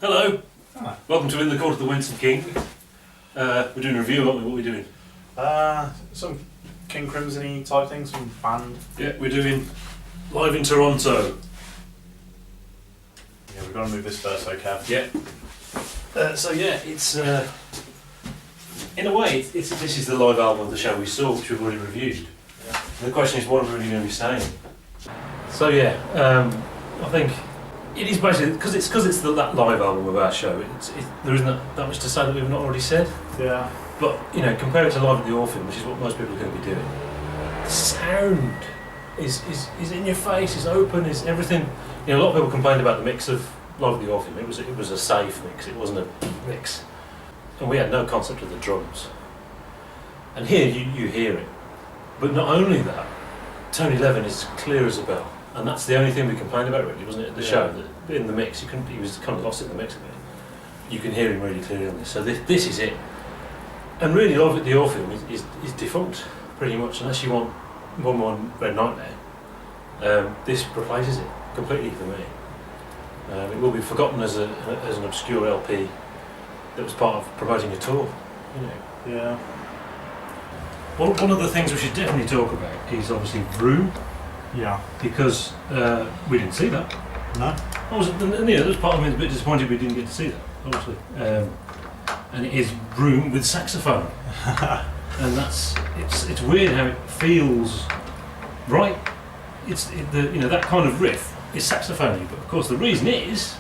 Hello. Hello. Welcome to In the Court of the Wenton King. We're doing a review, aren't we? What are we doing? Some King Crimson-y type things, some band. Yeah, we're doing live in Toronto. Yeah, we've got to move this first, okay? Yeah. So yeah, it's in a way, this is the live album of the show we saw, which we've already reviewed. Yeah. And the question is, what are we really going to be saying? So yeah, I think it is basically because it's that live album of our show. There isn't that much to say that we've not already said. Yeah. But you know, compare it to Live at the Orpheum, which is what most people are going to be doing. The sound is in your face, is open, is everything. You know, a lot of people complained about the mix of Live at the Orpheum. It was a safe mix. It wasn't a mix, and we had no concept of the drums. And here you hear it. But not only that, Tony Levin is clear as a bell, and that's the only thing we complained about, really, wasn't it? At the show, that in the mix, he was kind of lost in the mix a bit. You can hear him really clearly on this. So this is it. And really, Live at the Orpheum is defunct, pretty much, unless you want One Red Nightmare. This replaces it completely for me. It will be forgotten as an obscure LP that was part of promoting a tour. You know. Yeah. One of the things we should definitely talk about is obviously VROOOM, Yeah. because we didn't see that. No? There was part of me that's a bit disappointed we didn't get to see that, obviously. And it is VROOOM with saxophone, and it's weird how it feels right. That kind of riff is saxophone, but of course the reason is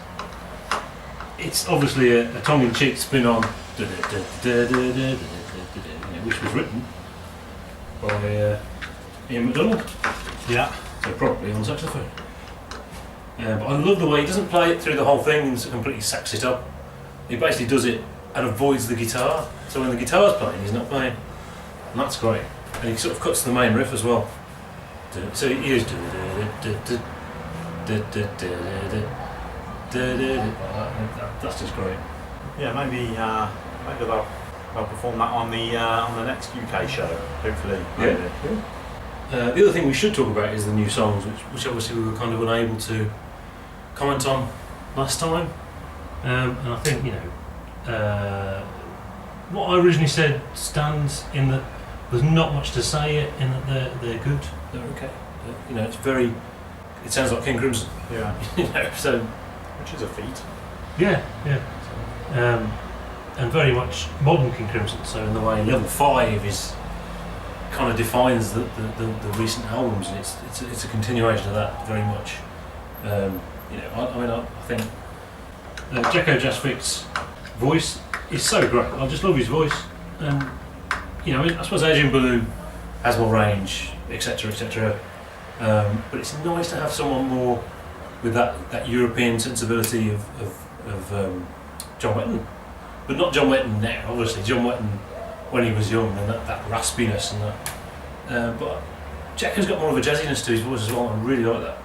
it's obviously a tongue-in-cheek spin on which was written by Ian MacDonald. Yeah. So probably on saxophone. But I love the way he doesn't play it through the whole thing and completely sax it up. He basically does it and avoids the guitar. So when the guitar's playing, he's not playing. And that's great. And he sort of cuts to the main riff as well. So he is that's just great. Yeah, maybe they'll perform that on the next UK show, hopefully. Yeah. The other thing we should talk about is the new songs, which obviously we were kind of unable to comment on last time. And I think, what I originally said stands in that there's not much to say in that they're good, they're okay. It sounds like King Crimson. Yeah. So which is a feat. Yeah. And very much modern King Crimson. So in the way level 5 is kind of defines the recent albums, and it's a continuation of that very much. I think Jakko Jaspic's voice is so great. I just love his voice, and I suppose Adrian Belew has more range, etc. But it's nice to have someone more with that European sensibility of John Wenton, but not John Wenton now. Obviously, John Wenton when he was young, and that raspiness and that. But Jakko's got more of a jazziness to his voice as well, and I really like that.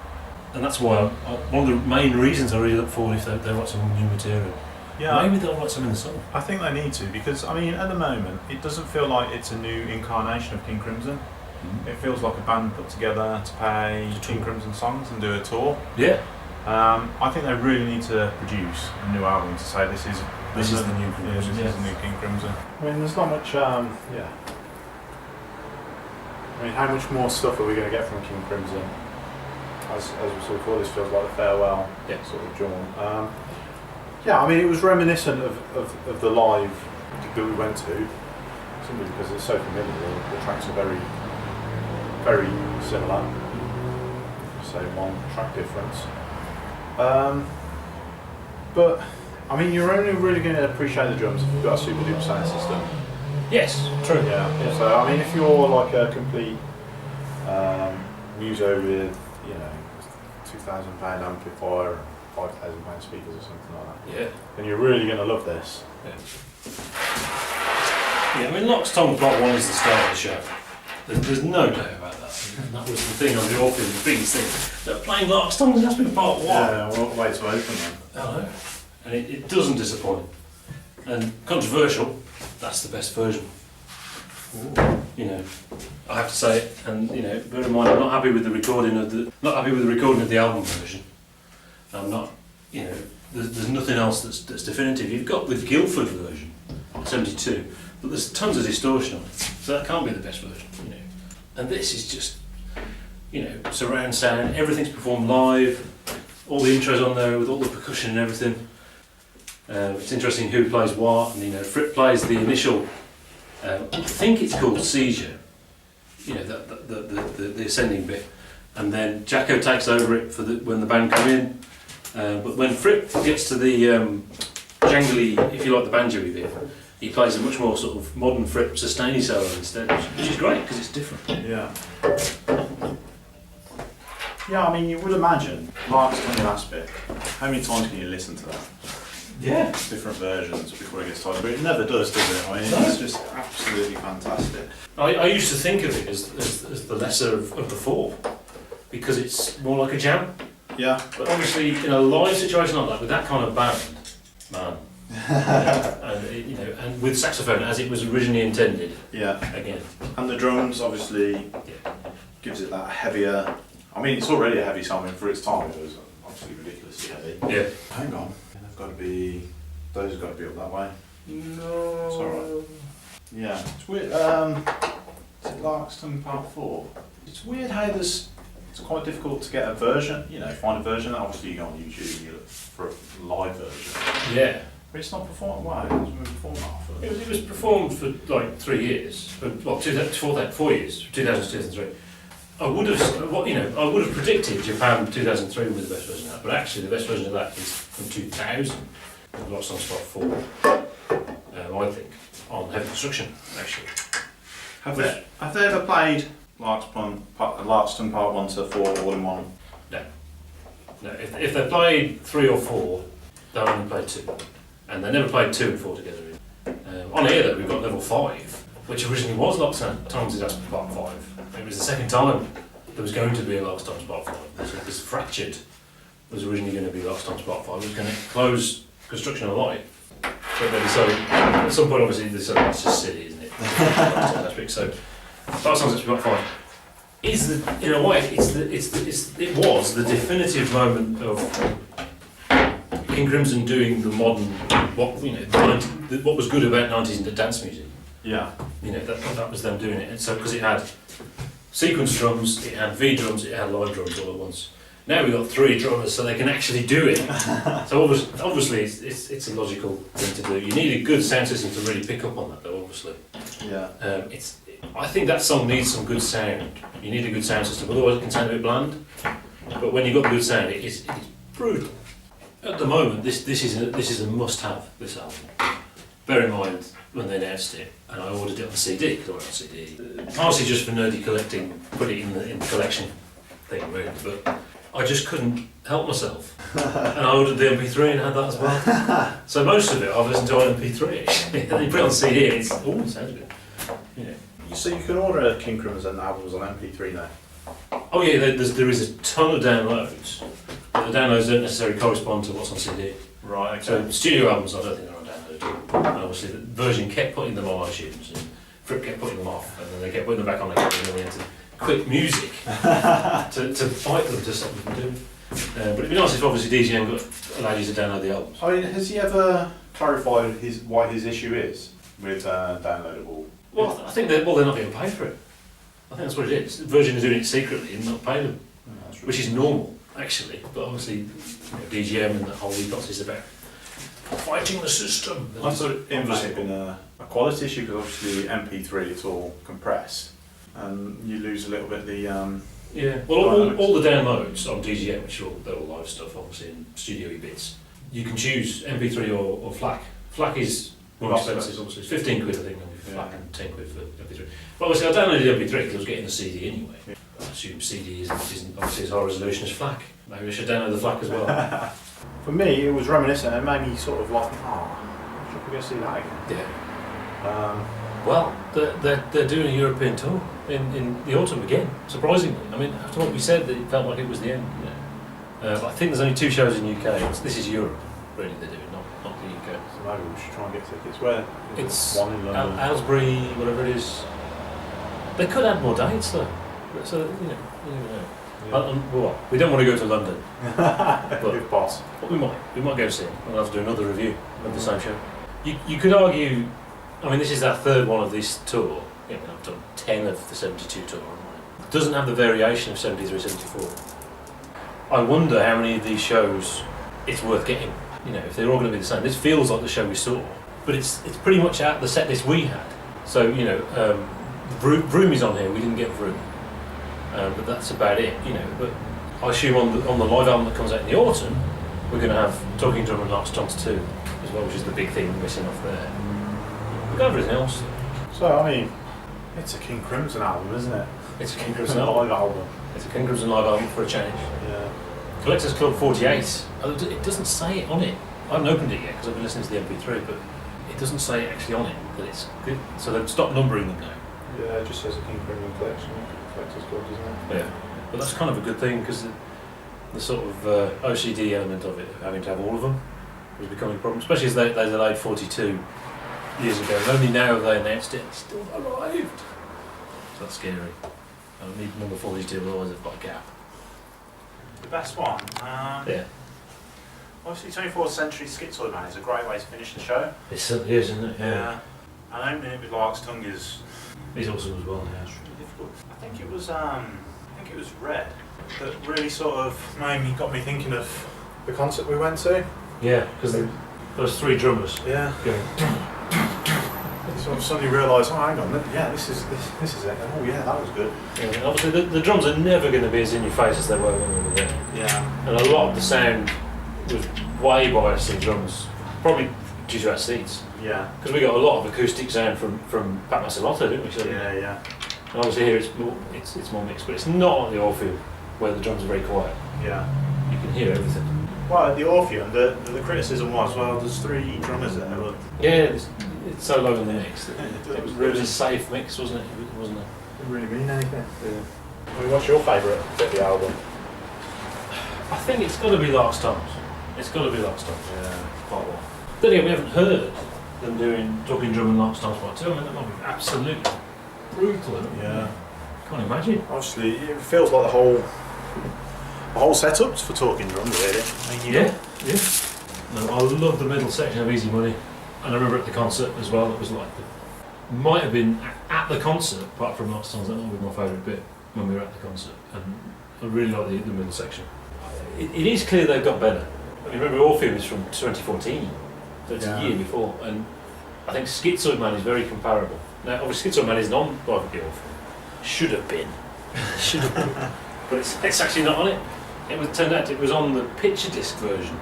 And that's why one of the main reasons I really look forward if they write some new material. Yeah. Maybe they'll write some in the song. I think they need to, because at the moment it doesn't feel like it's a new incarnation of King Crimson. Mm-hmm. It feels like a band put together to play King Crimson songs and do a tour. Yeah. I think they really need to produce a new album to say this is the new King Crimson. This is the new King Crimson. There's not much. How much more stuff are we going to get from King Crimson? As we saw before, this feels like a farewell sort of jaunt. It was reminiscent of the live that we went to, simply because it's so familiar. The tracks are very, very similar. Say one track difference. But you're only really going to appreciate the drums if you've got a super duper sound system. Yes, true. Yeah. So if you're like a complete muso with £2,000 amplifier and £5,000 speakers or something like that, then you're really going to love this. Yeah, Larks Tongues Part 1 is the start of the show. There's no doubt about that. And that was the thing on the Orpheum, the biggest thing. They're playing Larks Tongues, that's been Part 1. Yeah, well, way to open them. I know. And it doesn't disappoint. And controversial, that's the best version. I have to say it, and bear in mind, I'm not happy with the recording of the album version. I'm not, there's nothing else that's definitive. You've got the Guildford version, 72, but there's tons of distortion on it, so that can't be the best version, you know. And this is just, you know, surround sound, everything's performed live, all the intros on there with all the percussion and everything. It's interesting who plays what, and you know, Fripp plays the initial, I think it's called Seizure, you know, the ascending bit, and then Jakko takes over it for when the band come in. But when Fripp gets to the jangly, if you like, the banjo bit, he plays a much more sort of modern Fripp sustainy solo instead, which is great because it's different. Yeah. Yeah, I mean, you would imagine Larks Tongues and Aspic. How many times can you listen to that? Yeah. Different versions before it gets tired, but it never does it? I mean, it's just absolutely fantastic. I used to think of it as the lesser of the four, because it's more like a jam. Yeah. But obviously, in a live situation like that, with that kind of band, man, and with saxophone as it was originally intended. Yeah. Again. And the drums obviously gives it that heavier. I mean, it's already a heavy sound for its time. It was obviously ridiculously heavy. Yeah. Hang on. They've got to be. Those have got to be up that way. No. It's alright. Yeah. It's weird. Is it Larks Tongues Part 4? It's weird how there's. It's quite difficult to get a version, you know, find a version. Obviously, you go on YouTube and you look for a live version. Yeah. But it's not performed. Wow, it wasn't performed after. It was performed for like 3 years, for 4 years, 2000 to 2003. I would have predicted Japan 2003 would be the best version of that, but actually the best version of that is from 2000. Lots on Spot 4, I think, on Heavy Construction, actually. Have they ever played Larks Tongues Part 1 to 4 all in one? No. No, if they played 3 or 4, they'll only play 2. And they never played 2 and 4 together. On here, though, we've got level 5, which originally was Larks Tongues Part 5. It was the second time there was going to be a Larks Tongues Part 5. This Fractured was originally going to be Larks Tongues Part 5. It was going to close ConstruKction of Light. But they decided, at some point, obviously, they decided that's just silly, isn't it? So, Larks Tongues Part 5 is, in a way, it was the definitive moment of King Crimson doing the modern, what was good about 90s dance music. Yeah. You know, that was them doing it. And so, because it had sequence drums, it had V drums, it had live drums all at once. Now we've got 3 drummers, so they can actually do it. So obviously, it's a logical thing to do. You need a good sound system to really pick up on that, though. Obviously. Yeah. I think that song needs some good sound. You need a good sound system, otherwise it can sound a bit bland. But when you've got good sound, it's brutal. At the moment, this is a must-have. This album. Bear in mind when they announced it, and I ordered it on CD because I went on CD. Partly just for nerdy collecting, put it in the collection thing, really. But I just couldn't help myself, and I ordered the MP3 and had that as well. So most of it I've listened to on MP3 actually. And you put it on CD, it sounds good. Yeah. So you can order King Crimson albums on MP3 now? Oh yeah, there is a ton of downloads, but the downloads don't necessarily correspond to what's on CD. Right, okay. So studio albums, I don't think they're on download. And obviously the Virgin kept putting them on iTunes, and Fripp kept putting them off, and then they kept putting them back on again, and then we had to quit music to fight them to stop them from doing it. But it'd be nice if obviously DGM allowed you to download the albums. I mean, has he ever clarified what his issue is with downloadable? Well, I think they're not being paid for it. I think that's what it is. Virgin are doing it secretly and not paying them, which is normal, actually. But obviously, DGM and the whole ethos is about fighting the system. I thought it must have been a quality issue because obviously MP3 it's all compressed, and you lose a little bit the. Yeah. Well, all the downloads on DGM, which they're all live stuff, obviously, and studio-y bits. You can choose MP3 or FLAC. FLAC is more expensive, obviously. It's 15 quid, I think, on FLAC, and 10 quid for MP3. But obviously, I downloaded the MP3 because I was getting the CD anyway. Yeah. I assume CD isn't obviously as high resolution as FLAC. Maybe I should download the FLAC as well. For me, it was reminiscent. It made me sort of like, should we go see that again? Yeah. Well, they're doing a European tour in the autumn again. Surprisingly, I mean, after what we said, it felt like it was the end. You know? But I think there's only 2 shows in the UK. This is Europe, really. They're doing not the UK. So maybe we should try and get tickets. Where? It's one in London. Aylesbury, whatever it is. They could add more dates though. So you never know. Well, we don't want to go to London, If boss. but we might go see it. We'll have to do another review of the same show. You could argue, I mean, this is our third one of this tour. Yeah, I've done 10 of the 72 tour. It doesn't have the variation of 73, 74. I wonder how many of these shows it's worth getting. You know, if they're all going to be the same. This feels like the show we saw, but it's pretty much at the set list we had. So, you know, VROOOM is on here. We didn't get VROOOM, but that's about it. You know, but I assume on the live album that comes out in the autumn, we're going to have Talking Drum and Larks Tongues 2 as well, which is the big thing missing off there. We've got everything else. So, I mean, it's a King Crimson album, isn't it? It's a King Crimson live album. It's a King Crimson live album for a change. Yeah. Collector's Club 48. It doesn't say it on it. I haven't opened it yet because I've been listening to the MP3, but it doesn't say it actually on it that it's good. So they've stopped numbering them now. Yeah, it just says a King Crimson collection. Collector's Club, doesn't it? Yeah. But that's kind of a good thing because the sort of OCD element of it, having to have all of them, was becoming a problem, especially as they delayed 42 years ago. And only now have they announced it, it's still not arrived. So that's scary. I need number 42, otherwise I've got a gap. The best one? Yeah. Obviously 24th Century Schizoid Man is a great way to finish the show. It certainly is, isn't it? Yeah. And opening it with Larks Tongues is He's awesome as well, yeah. it's really difficult. I think it was Red that really sort of got me thinking of The concert we went to? Yeah, because those three drummers Yeah. going. So I suddenly realised, oh, hang on, yeah, this is it. Oh, yeah, that was good. Yeah, obviously, the drums are never going to be as in your face as they were when we were there. Yeah. And a lot of the sound was way biased in drums, probably due to our seats. Yeah. Because we got a lot of acoustic sound from Pat Massalotto, didn't we? So, Yeah. and obviously here it's more mixed, but it's not on the Orpheum where the drums are very quiet. Yeah. You can hear everything. Well, at the Orpheum, the criticism was, well, there's 3 drummers there, but Yeah, it's so low in the mix. It was really a safe mix, wasn't it? It wasn't it? Didn't really mean anything. Yeah. I mean, what's your favourite bit of the album? I think it's got to be Larks Tongues. It's got to be Larks Tongues. Yeah. Quite well. Then again, we haven't heard them doing Talking Drum and Larks Tongues Part 2. I mean, that might be absolutely brutal. Yeah. Can't imagine. Obviously, it feels like the whole setup's for Talking Drums, really. I mean, Yeah. No, I love the middle section of Easy Money. And I remember at the concert as well, it was like, might have been at the concert, apart from Larks Tongues, that might be my favourite bit when we were at the concert. And I really like the middle section. It is clear they've got better. I mean, remember Orpheum is from 2014, so it's a year before, and I think Schizoid Man is very comparable. Now, obviously Schizoid Man isn't on Live at the Orpheum. Should have been. Should have been. But it's actually not on it. It turned out it was on the picture disc version.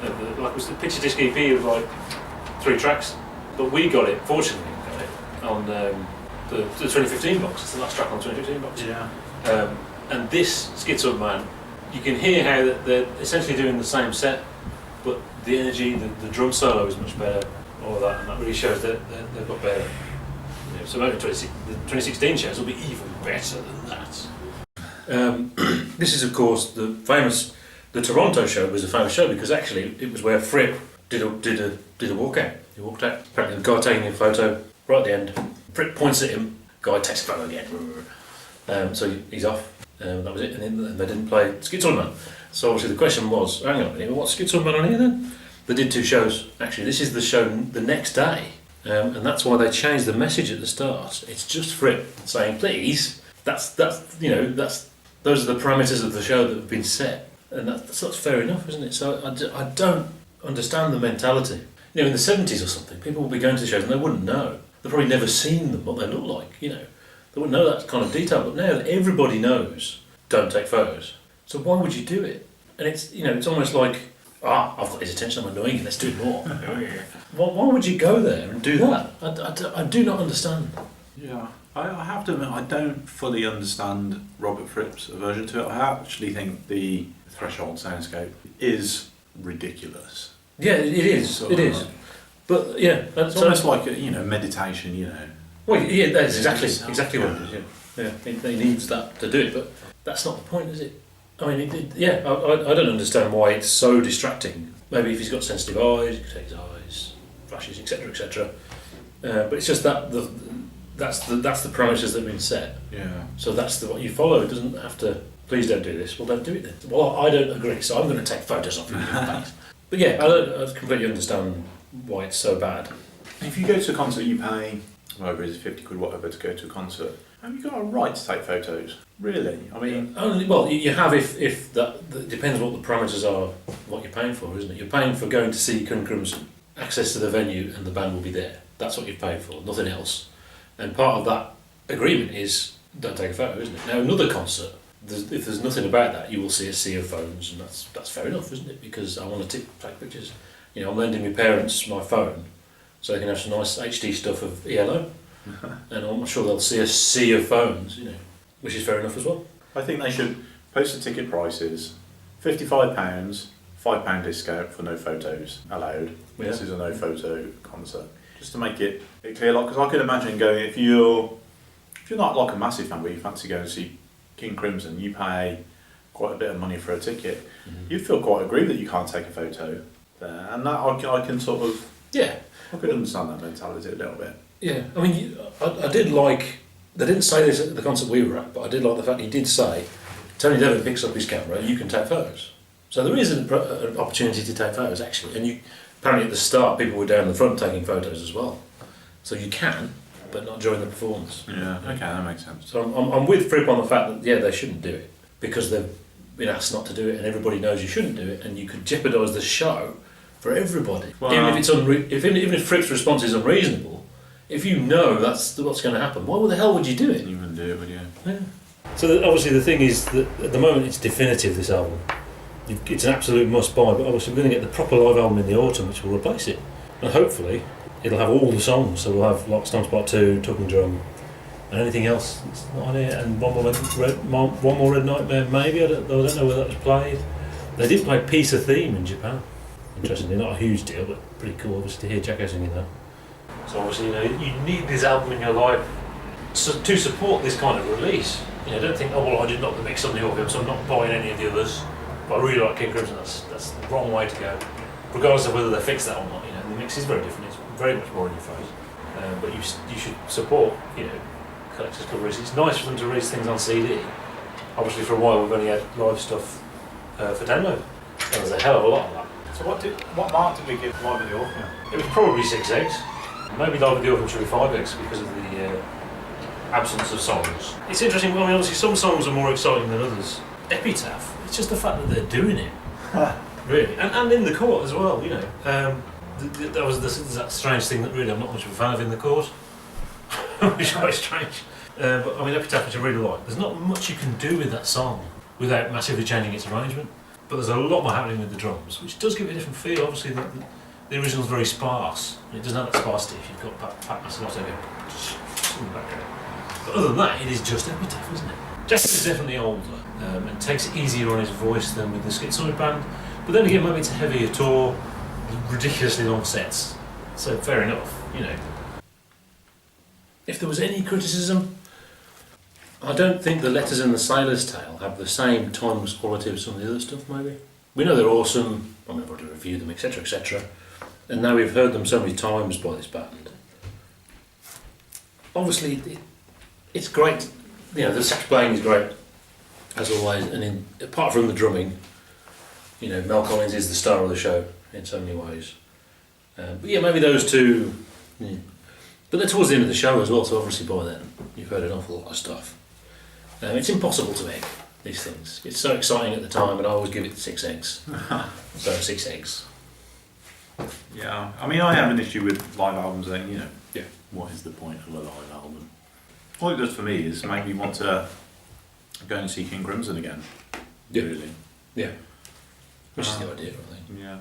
It was the picture disc EP of like 3 tracks, but we got it, fortunately, on the 2015 box. It's the last track on the 2015 box. Yeah. And this Schizoid Man, you can hear how they're essentially doing the same set, but the energy, the drum solo is much better, all of that, and that really shows that they've got better. You know, so maybe the 2016 shows will be even better than that. This is, of course, the Toronto show was a famous show because actually it was where Fripp did a walkout. He walked out. Apparently, the guy taking a photo right at the end. Fripp points at him. Guy takes a photo again. So he's off. That was it. And then they didn't play Schizoid Man. So obviously the question was, hang on a minute, what's Schizoid Man on here then? They did 2 shows. Actually, this is the show the next day. And that's why they changed the message at the start. It's just Fripp saying, please. Those are the parameters of the show that have been set. And that's fair enough, isn't it? So I don't understand the mentality. You know, in the 70s or something, people would be going to the shows and they wouldn't know. They've probably never seen them, what they look like, you know. They wouldn't know that kind of detail. But now everybody knows, don't take photos. So why would you do it? And it's almost like, I've got his attention, I'm annoying him, let's do it more. Why would you go there and do that? I do not understand. Yeah, I have to admit, I don't fully understand Robert Fripp's aversion to it. I actually think the Threshold Soundscape is ridiculous. Yeah, it is. It is. But yeah, it's almost like meditation. Well, yeah, that's exactly what it is. Yeah, he needs that to do it, but that's not the point, is it? I mean, I don't understand why it's so distracting. Maybe if he's got sensitive eyes, he can take his eyes, flashes, etc., etc. But it's just that's the parameters that have been set. Yeah. So that's what you follow. It doesn't have to please don't do this. Well, don't do it then. Well, I don't agree, so I'm going to take photos of you. But yeah, I completely understand why it's so bad. If you go to a concert, you pay, whatever it is, 50 quid, whatever, to go to a concert. Have you got a right to take photos? Really? I mean... Only, well, you have if that depends what the parameters are, what you're paying for, isn't it? You're paying for going to see Crimson, access to the venue, and the band will be there. That's what you've paid for, nothing else. And part of that agreement is, don't take a photo, isn't it? Now, another concert, if there's nothing about that, you will see a sea of phones, and that's fair enough, isn't it? Because I want to take pictures. You know, I'm lending my parents my phone, so they can have some nice HD stuff of ELO. And I'm sure they'll see a sea of phones, you know, which is fair enough as well. I think they should post the ticket prices, £55, £5 discount for no photos allowed. Yeah. This is a no photo concert. Just to make it clear, like, because I could imagine going, if you're not like a massive fan but you fancy going to see King Crimson, you pay quite a bit of money for a ticket, you'd feel quite aggrieved that you can't take a photo there. And that I can sort of, yeah, I could understand that mentality a little bit. Yeah, I mean, I did like, they didn't say this at the concert we were at, but I did like the fact he did say, Tony Devlin picks up his camera, you can take photos. So there is an opportunity to take photos actually, and apparently at the start people were down the front taking photos as well. So you can, but not during the performance. Yeah, okay, that makes sense. So I'm with Fripp on the fact that, yeah, they shouldn't do it, because they've been asked not to do it and everybody knows you shouldn't do it, and you could jeopardise the show for everybody. Well, even if Fripp's response is unreasonable, if you know that's what's going to happen, why the hell would you do it? You wouldn't do it, would you? Yeah. So obviously the thing is that at the moment it's definitive, this album. It's an absolute must buy, but obviously we're going to get the proper live album in the autumn which will replace it. And hopefully it'll have all the songs, so we'll have Larks Tongues Part 2, Talking Drum, and anything else that's not on it, and one more Red Nightmare maybe, I don't know whether that was played. They did play Piece of Theme in Japan. Interestingly, not a huge deal, but pretty cool obviously to hear Jakko singing that. So obviously, you know, you need this album in your life to support this kind of release. You know, don't think, oh well, I did not the mix on the Orpheum, so I'm not buying any of the others. But I really like King Crimson. That's the wrong way to go, regardless of whether they fix that or not. You know, the mix is very different. It's very much more in your face. But you should support, you know, collectors' club releases. It's nice for them to release things on CD. Obviously, for a while we've only had live stuff for download, and there's a hell of a lot of that. So what mark did we give Live at the Orpheum? It was probably 6 eggs. Maybe Live at the Orpheum should be 5 eggs because of the absence of songs. It's interesting, well, I mean, obviously some songs are more exciting than others. Epitaph, it's just the fact that they're doing it, really. And in the court as well, you know. There's that strange thing that really I'm not much of a fan of in the court, which is quite strange. But I mean, Epitaph, which I really like, there's not much you can do with that song without massively changing its arrangement. But there's a lot more happening with the drums, which does give it a different feel. Obviously, the original's very sparse. It doesn't have that sparsity if you've got Pat Massamoto in the background. But other than that, it is just Epitaph, isn't it? Jakko is definitely older and takes it easier on his voice than with the Schizoid Band. But then again, maybe it's a heavier tour, ridiculously long sets. So fair enough, you know. If there was any criticism, I don't think the Letters in the Sailor's Tale have the same timeless quality of some of the other stuff, maybe. We know they're awesome, I mean, I've already reviewed them, etc, etc. And now we've heard them so many times by this band. Obviously, it's great, you know, the sax playing is great, as always, and apart from the drumming, you know, Mel Collins is the star of the show in so many ways. But yeah, maybe those two, yeah. But they're towards the end of the show as well, so obviously by then you've heard an awful lot of stuff. It's impossible to egg these things. It's so exciting at the time, and I always give it 6 eggs. So 6 eggs. Yeah, I mean, I have an issue with live albums saying, you know, yeah, what is the point of a live album? All it does for me is make me want to go and see King Crimson again. Yeah. Really. Yeah. Which is the idea, I think. Yeah.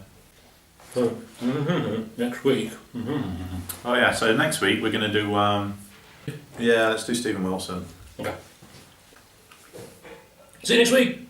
So, next week. Oh yeah, so next week we're going to do, yeah, let's do Stephen Wilson. Okay. See you next week.